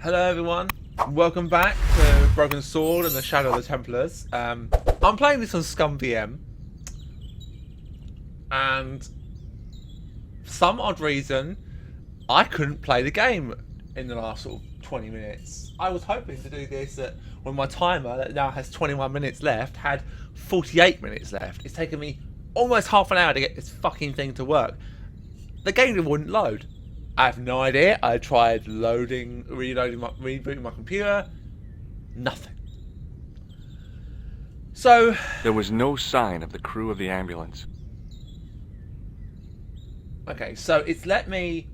Hello everyone, welcome back to Broken Sword and the Shadow of the Templars. I'm playing this on Scum VM, and for some odd reason I couldn't play the game in the last sort of 20 minutes. I was hoping to do this when my timer, that now has 21 minutes left, had 48 minutes left. It's taken me almost half an hour to get this fucking thing to work. The game wouldn't load. I have no idea. I tried rebooting my computer. Nothing. So there was no sign of the crew of the ambulance. Okay, so it's let me.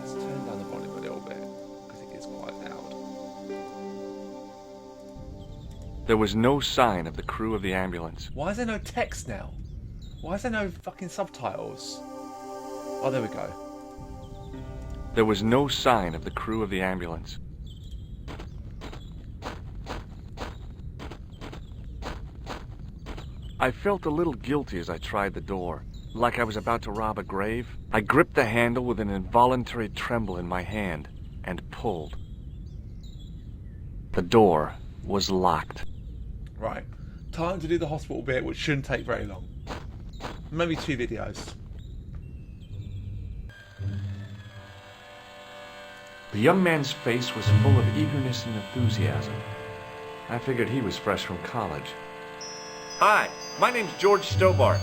Let's turn down the volume a little bit because it is quite loud. There was no sign of the crew of the ambulance. Why is there no text now? Why is there no fucking subtitles? Oh, there we go. There was no sign of the crew of the ambulance. I felt a little guilty as I tried the door, like I was about to rob a grave. I gripped the handle with an involuntary tremble in my hand and pulled. The door was locked. Right. Time to do the hospital bit, which shouldn't take very long. Maybe 2 videos. The young man's face was full of eagerness and enthusiasm. I figured he was fresh from college. Hi, my name's George Stobbart.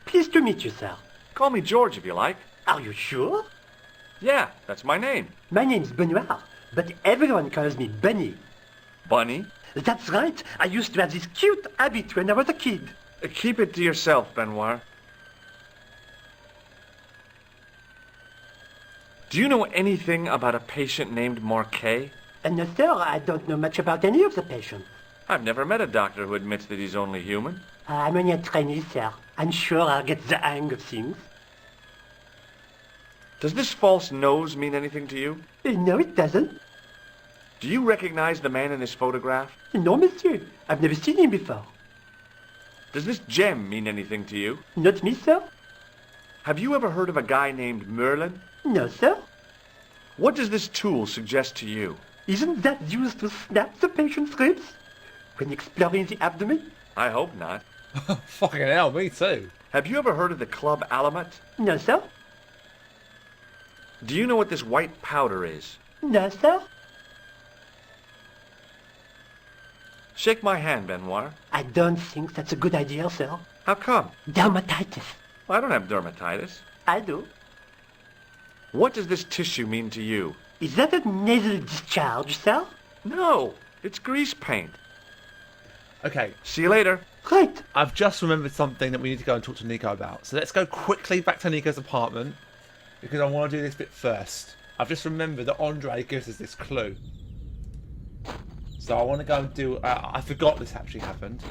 Pleased to meet you, sir. Call me George if you like. Are you sure? Yeah, that's my name. My name's Benoit, but everyone calls me Bunny. Bunny? That's right. I used to have this cute habit when I was a kid. Keep it to yourself, Benoit. Do you know anything about a patient named Marquet? No, sir, I don't know much about any of the patients. I've never met a doctor who admits that he's only human. I'm only a trainee, sir. I'm sure I'll get the hang of things. Does this false nose mean anything to you? No, it doesn't. Do you recognize the man in this photograph? No, monsieur. I've never seen him before. Does this gem mean anything to you? Not me, sir. Have you ever heard of a guy named Merlin? No, sir. What does this tool suggest to you? Isn't that used to snap the patient's ribs when exploring the abdomen? I hope not. Fucking hell, me too. Have you ever heard of the Club Alamet? No, sir. Do you know what this white powder is? No, sir. Shake my hand, Benoit. I don't think that's a good idea, sir. How come? Dermatitis. I don't have dermatitis. I do. What does this tissue mean to you? Is that a nasal discharge, sir? No, it's grease paint. Okay, See you later. Right. I've just remembered something that we need to go and talk to Nico about. So let's go quickly back to Nico's apartment, because I want to do this bit first. I've just remembered that Andre gives us this clue. So I want to go and do... I forgot this actually happened.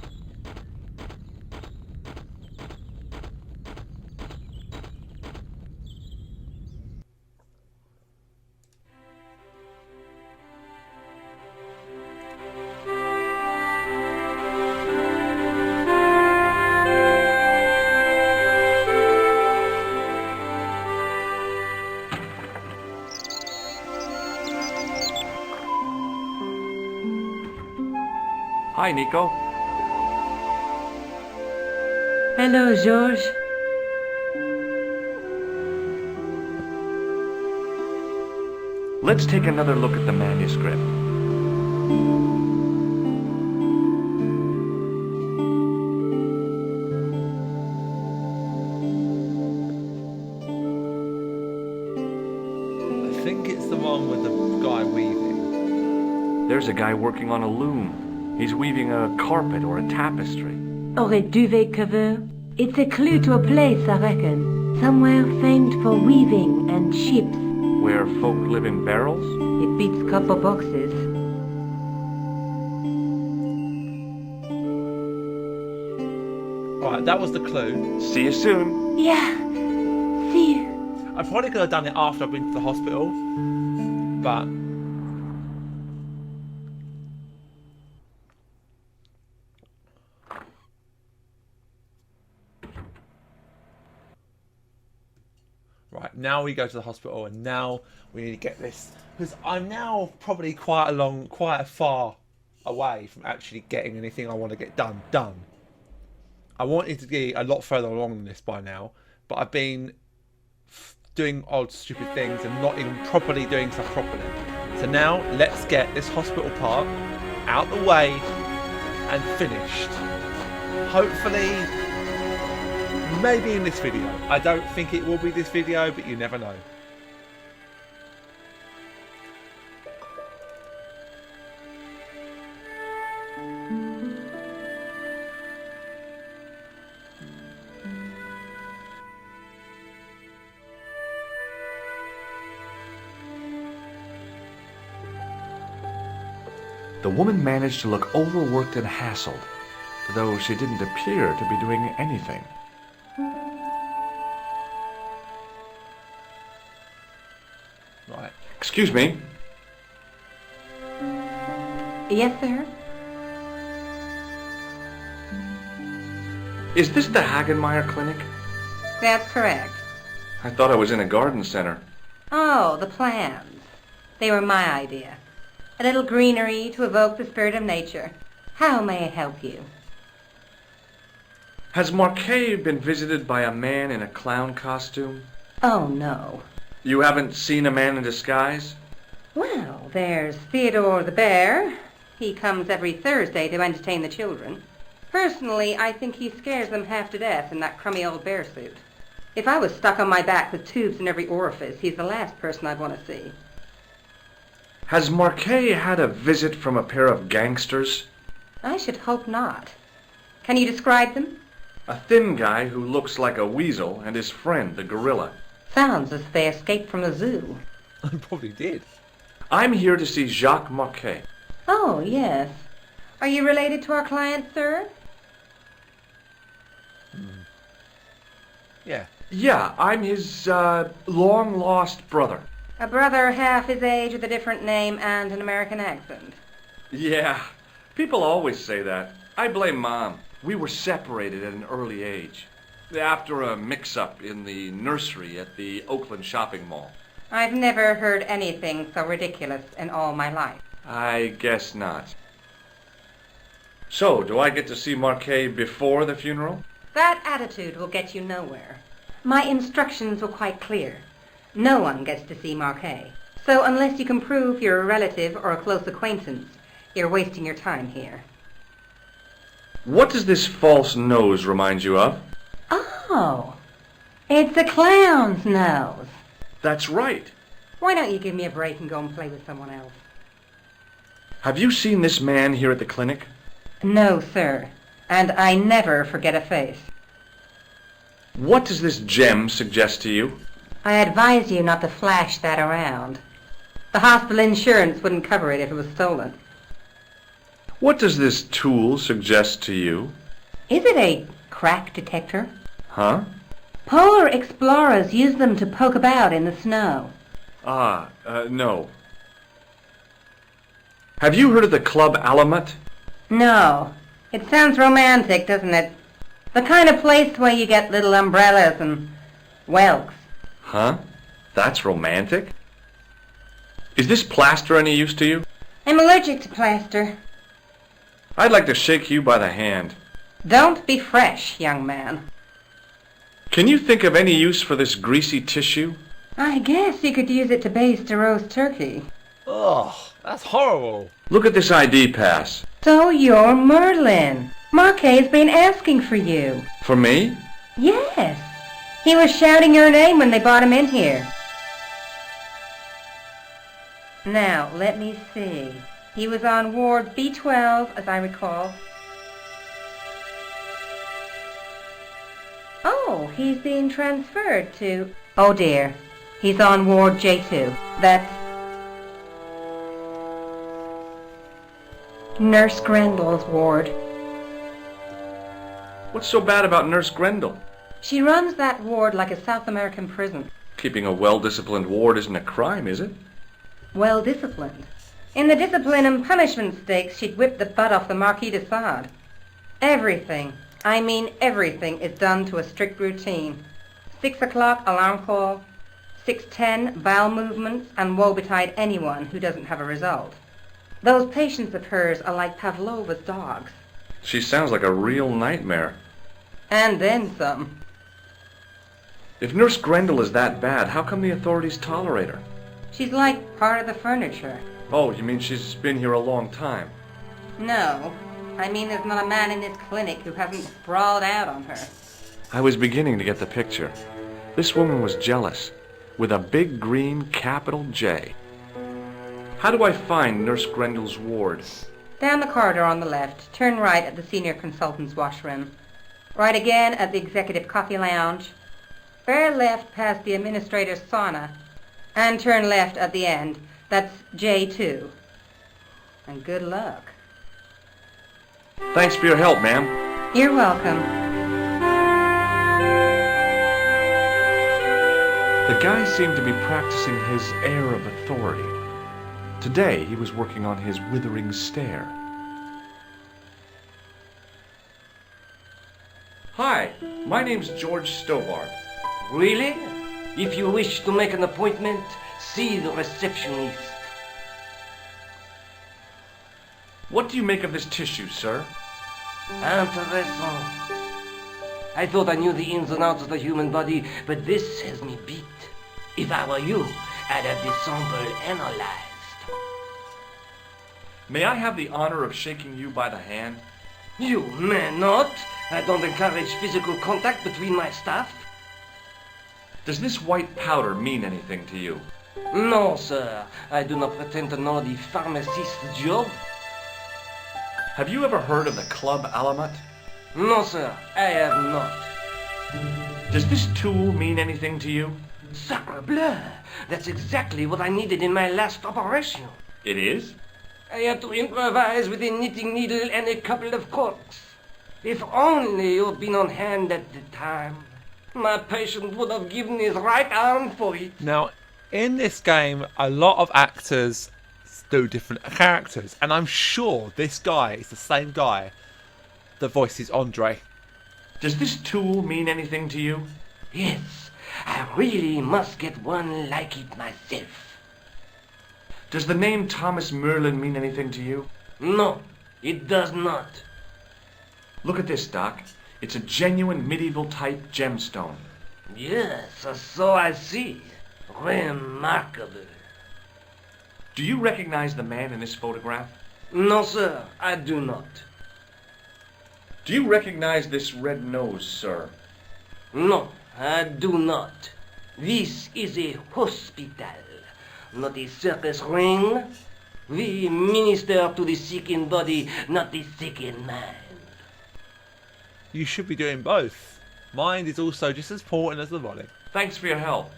Hi, Nico. Hello, George. Let's take another look at the manuscript. I think it's the one with the guy weaving. There's a guy working on a loom. He's weaving a carpet or a tapestry. Or a duvet cover. It's a clue to a place, I reckon. Somewhere famed for weaving and ships. Where folk live in barrels? It beats copper boxes. Right, that was the clue. See you soon. Yeah. See you. I probably could have done it after I've been to the hospital, but now we go to the hospital, and now we need to get this, because I'm now probably quite far away from actually getting anything I want to get done. I wanted to be a lot further along than this by now, but I've been doing odd, stupid things and not even properly doing stuff properly. So now let's get this hospital part out the way and finished. Hopefully, maybe in this video. I don't think it will be this video, but you never know. The woman managed to look overworked and hassled, though she didn't appear to be doing anything. Right. Excuse me. Yes, sir? Is this the Hagenmeyer Clinic? That's correct. I thought I was in a garden center. Oh, the plans. They were my idea. A little greenery to evoke the spirit of nature. How may I help you? Has Marquet been visited by a man in a clown costume? Oh, no. You haven't seen a man in disguise? Well, there's Theodore the bear. He comes every Thursday to entertain the children. Personally, I think he scares them half to death in that crummy old bear suit. If I was stuck on my back with tubes in every orifice, he's the last person I'd want to see. Has Marquet had a visit from a pair of gangsters? I should hope not. Can you describe them? A thin guy who looks like a weasel and his friend, the gorilla. Sounds as if they escaped from the zoo. I probably did. I'm here to see Jacques Marquet. Oh, yes. Are you related to our client, sir? Yeah. Yeah, I'm his long-lost brother. A brother half his age with a different name and an American accent. Yeah, people always say that. I blame Mom. We were separated at an early age. After a mix-up in the nursery at the Oakland shopping mall. I've never heard anything so ridiculous in all my life. I guess not. So, do I get to see Marquet before the funeral? That attitude will get you nowhere. My instructions were quite clear. No one gets to see Marquet. So unless you can prove you're a relative or a close acquaintance, you're wasting your time here. What does this false nose remind you of? Oh, it's a clown's nose. That's right. Why don't you give me a break and go and play with someone else? Have you seen this man here at the clinic? No, sir. And I never forget a face. What does this gem suggest to you? I advise you not to flash that around. The hospital insurance wouldn't cover it if it was stolen. What does this tool suggest to you? Is it a crack detector? Huh? Polar explorers use them to poke about in the snow. No. Have you heard of the Club Alamut? No. It sounds romantic, doesn't it? The kind of place where you get little umbrellas and whelks. Huh? That's romantic? Is this plaster any use to you? I'm allergic to plaster. I'd like to shake you by the hand. Don't be fresh, young man. Can you think of any use for this greasy tissue? I guess you could use it to baste a roast turkey. Ugh, that's horrible. Look at this ID pass. So you're Merlin. Marquet's been asking for you. For me? Yes. He was shouting your name when they brought him in here. Now, let me see. He was on ward B12, as I recall. Oh, he's being transferred to... Oh, dear. He's on ward J2. That's... Nurse Grendel's ward. What's so bad about Nurse Grendel? She runs that ward like a South American prison. Keeping a well-disciplined ward isn't a crime, is it? Well disciplined. In the discipline and punishment stakes, she'd whip the butt off the Marquis de Sade. Everything, I mean everything, is done to a strict routine. 6 o'clock, alarm call. 610, bowel movements, and woe betide anyone who doesn't have a result. Those patients of hers are like Pavlova's dogs. She sounds like a real nightmare. And then some. If Nurse Grendel is that bad, how come the authorities tolerate her? She's like part of the furniture. Oh, you mean she's been here a long time? No, I mean there's not a man in this clinic who hasn't sprawled out on her. I was beginning to get the picture. This woman was jealous, with a big green capital J. How do I find Nurse Grendel's ward? Down the corridor on the left, turn right at the senior consultant's washroom. Right again at the executive coffee lounge. Bear left past the administrator's sauna. And turn left at the end. That's J2. And good luck. Thanks for your help, ma'am. You're welcome. The guy seemed to be practicing his air of authority. Today, he was working on his withering stare. Hi, my name's George Stobbart. Really? If you wish to make an appointment, see the receptionist. What do you make of this tissue, sir? Intéressant. I thought I knew the ins and outs of the human body, but this has me beat. If I were you, I'd have this sample analyzed. May I have the honor of shaking you by the hand? You may not. I don't encourage physical contact between my staff. Does this white powder mean anything to you? No, sir. I do not pretend to know the pharmacist's job. Have you ever heard of the Club Alamat? No, sir. I have not. Does this tool mean anything to you? Sacre bleu! That's exactly what I needed in my last operation. It is? I had to improvise with a knitting needle and a couple of corks. If only you'd been on hand at the time. My patient would have given his right arm for it. Now, in this game, a lot of actors do different characters, and I'm sure this guy is the same guy that voices Andre. Does this tool mean anything to you? Yes, I really must get one like it myself. Does the name Thomas Merlin mean anything to you? No, it does not. Look at this, Doc. It's a genuine medieval-type gemstone. Yes, so I see. Remarkable. Do you recognize the man in this photograph? No, sir, I do not. Do you recognize this red nose, sir? No, I do not. This is a hospital, not a circus ring. We minister to the sick in body, not the sick in mind. You should be doing both. Mind is also just as important as the body. Thanks for your help.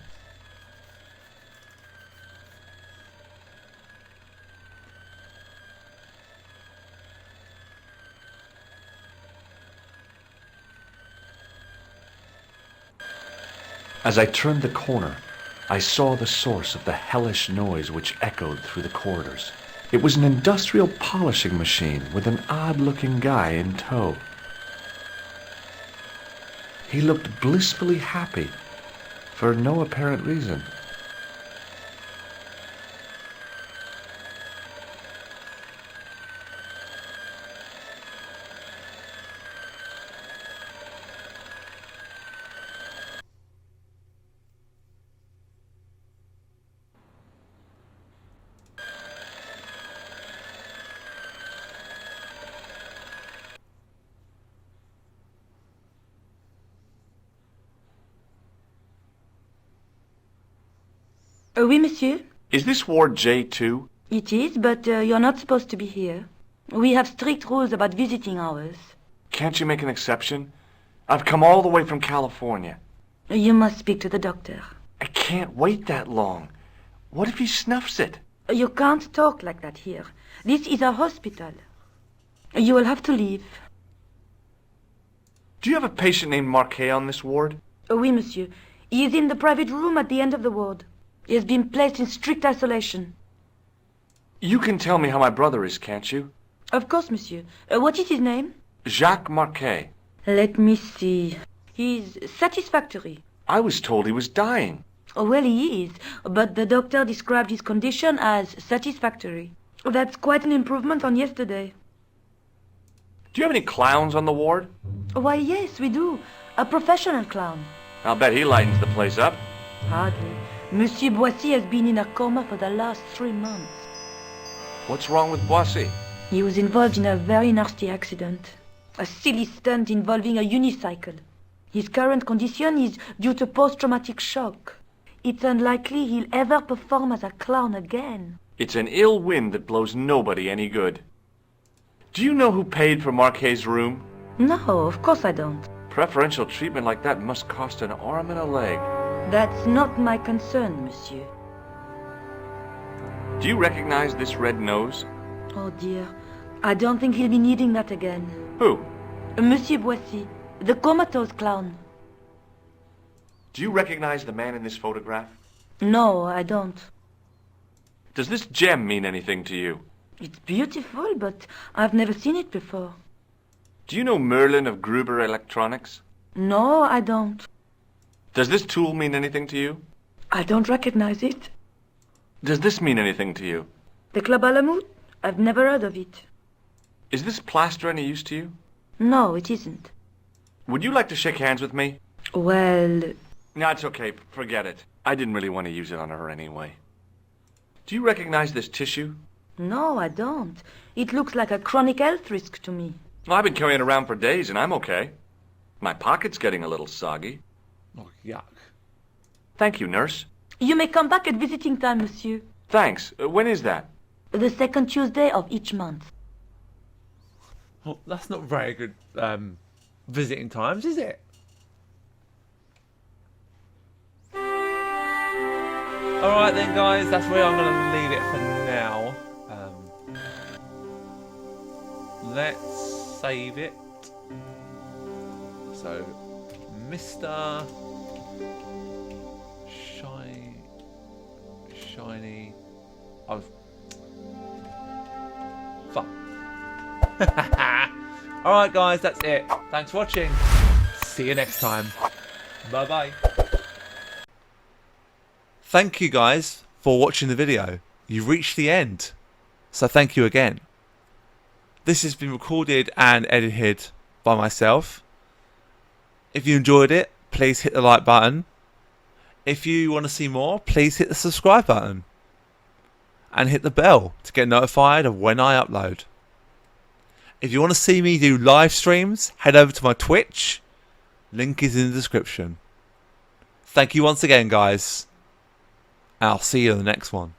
As I turned the corner, I saw the source of the hellish noise which echoed through the corridors. It was an industrial polishing machine with an odd-looking guy in tow. He looked blissfully happy for no apparent reason. Oui, monsieur. Is this Ward J2? It is, but you're not supposed to be here. We have strict rules about visiting hours. Can't you make an exception? I've come all the way from California. You must speak to the doctor. I can't wait that long. What if he snuffs it? You can't talk like that here. This is a hospital. You will have to leave. Do you have a patient named Marquet on this ward? Oui, monsieur. He is in the private room at the end of the ward. He has been placed in strict isolation. You can tell me how my brother is, can't you? Of course, monsieur. What is his name? Jacques Marquet. Let me see. He's satisfactory. I was told he was dying. Well, he is, but the doctor described his condition as satisfactory. That's quite an improvement on yesterday. Do you have any clowns on the ward? Why, yes, we do. A professional clown. I'll bet he lightens the place up. Hardly. Monsieur Boissy has been in a coma for the last 3 months. What's wrong with Boissy? He was involved in a very nasty accident. A silly stunt involving a unicycle. His current condition is due to post-traumatic shock. It's unlikely he'll ever perform as a clown again. It's an ill wind that blows nobody any good. Do you know who paid for Marquet's room? No, of course I don't. Preferential treatment like that must cost an arm and a leg. That's not my concern, monsieur. Do you recognize this red nose? Oh dear. I don't think he'll be needing that again. Who? Monsieur Boissy, the comatose clown. Do you recognize the man in this photograph? No, I don't. Does this gem mean anything to you? It's beautiful, but I've never seen it before. Do you know Merlin of Gruber Electronics? No, I don't. Does this tool mean anything to you? I don't recognize it. Does this mean anything to you? The Club Alamut? I've never heard of it. Is this plaster any use to you? No, it isn't. Would you like to shake hands with me? Well, No, it's okay. Forget it. I didn't really want to use it on her anyway. Do you recognize this tissue? no, I don't. It looks like a chronic health risk to me. Well, I've been carrying it around for days and I'm okay. My pocket's getting a little soggy. Oh, yuck. Thank you, nurse. You may come back at visiting time, monsieur. Thanks. When is that? The second Tuesday of each month. Well, that's not very good visiting times, is it? Alright then, guys, that's where I'm going to leave it for now. Let's save it. So, Mr. Shiny. Oh, fuck. Alright, guys, that's it. Thanks for watching. See you next time. Bye bye. Thank you guys for watching the video. You've reached the end. So thank you again. This has been recorded and edited by myself. If you enjoyed it, please hit the like button. If you want to see more, please hit the subscribe button. And hit the bell to get notified of when I upload. If you want to see me do live streams, head over to my Twitch. Link is in the description. Thank you once again, guys. I'll see you in the next one.